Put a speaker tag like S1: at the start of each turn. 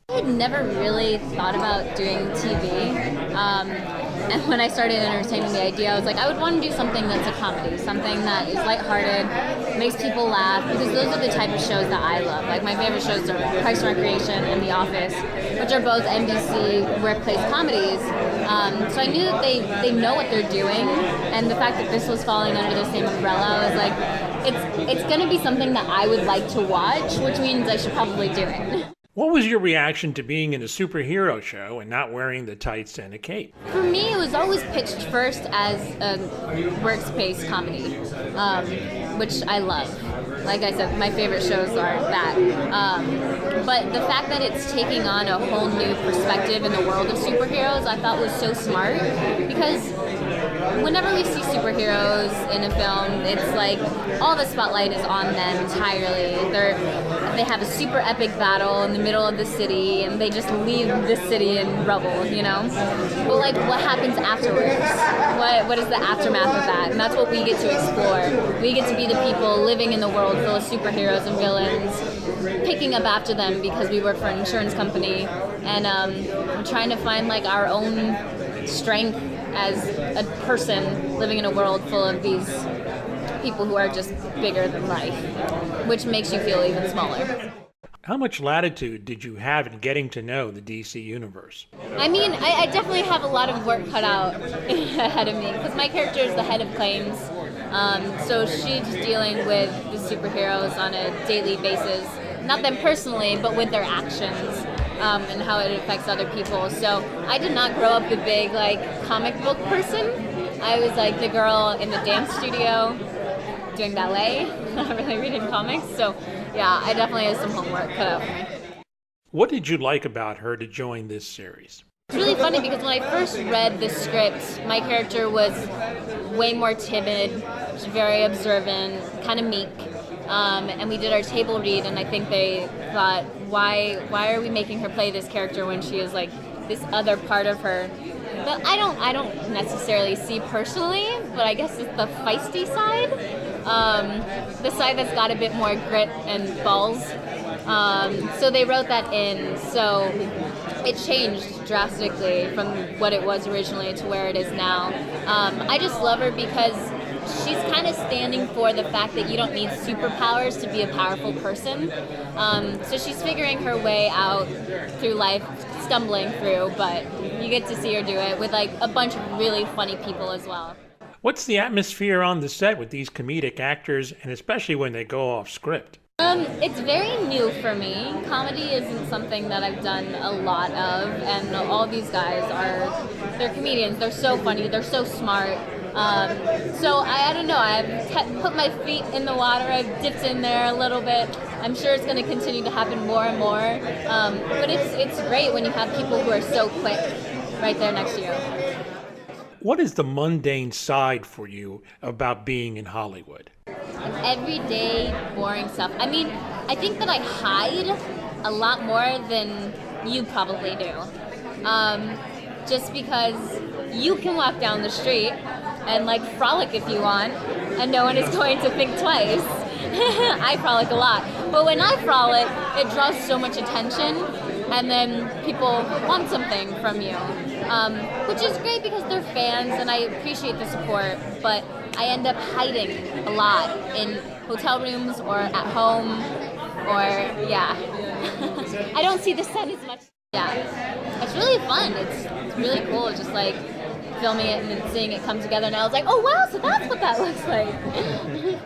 S1: I had never really thought about doing TV. And when I started entertaining the idea, I was like, I would want to do something that's a comedy, something that is lighthearted, makes people laugh, because those are the type of shows that I love. Like, my favorite shows are Parks and Recreation and The Office, which are both NBC workplace comedies. So I knew that they know what they're doing, and the fact that this was falling under the same umbrella, I was like, it's going to be something that I would like to watch, which means I should probably do it.
S2: What was your reaction to being in a superhero show and not wearing the tights and a cape?
S1: For me, it was always pitched first as a workspace comedy, which I love. Like I said, my favorite shows are that. But the fact that it's taking on a whole new perspective in the world of superheroes, I thought was so smart, because whenever we see superheroes in a film, it's like all the spotlight is on them entirely. They have a super epic battle in the middle of the city, and they just leave the city in rubble, you know? But like, what happens afterwards? What is the aftermath of that? And that's what we get to explore. We get to be the people living in the world full of superheroes and villains, picking up after them because we work for an insurance company, and trying to find like our own strength as a person living in a world full of these people who are just bigger than life, which makes you feel even smaller.
S2: How much latitude did you have in getting to know the DC universe?
S1: I mean, I definitely have a lot of work cut out ahead of me, because my character is the head of claims, so she's dealing with the superheroes on a daily basis, not them personally, but with their actions. And how it affects other people. So I did not grow up a big like comic book person. I was like the girl in the dance studio doing ballet, not really reading comics. So yeah, I definitely have some homework cut out for me.
S2: What did you like about her to join this series?
S1: It's really funny because when I first read the script, my character was way more timid, very observant, kind of meek. And we did our table read, and I think they thought, why are we making her play this character when she is like this other part of her that I don't necessarily see personally, but I guess it's the feisty side, the side that's got a bit more grit and balls. So they wrote that in, so it changed drastically from what it was originally to where it is now. I just love her because she's kind of standing for the fact that you don't need superpowers to be a powerful person. So she's figuring her way out through life, stumbling through, but you get to see her do it with like a bunch of really funny people as well.
S2: What's the atmosphere on the set with these comedic actors, and especially when they go off script?
S1: It's very new for me. Comedy isn't something that I've done a lot of, and all these guys they're comedians. They're so funny, they're so smart. So I don't know, I've put my feet in the water, I've dipped in there a little bit. I'm sure it's going to continue to happen more and more. But it's great when you have people who are so quick right there next to you.
S2: What is the mundane side for you about being in Hollywood?
S1: Everyday, boring stuff. I mean, I think that I hide a lot more than you probably do. Just because you can walk down the street and like frolic if you want, and no one is going to think twice. I frolic a lot. But when I frolic, it draws so much attention, and then people want something from you. Which is great because they're fans and I appreciate the support, but I end up hiding a lot in hotel rooms or at home, or yeah. I don't see the sun as much. Yeah, it's really fun. It's really cool, just like filming it and then seeing it come together, and I was like, oh wow, so that's what that looks like.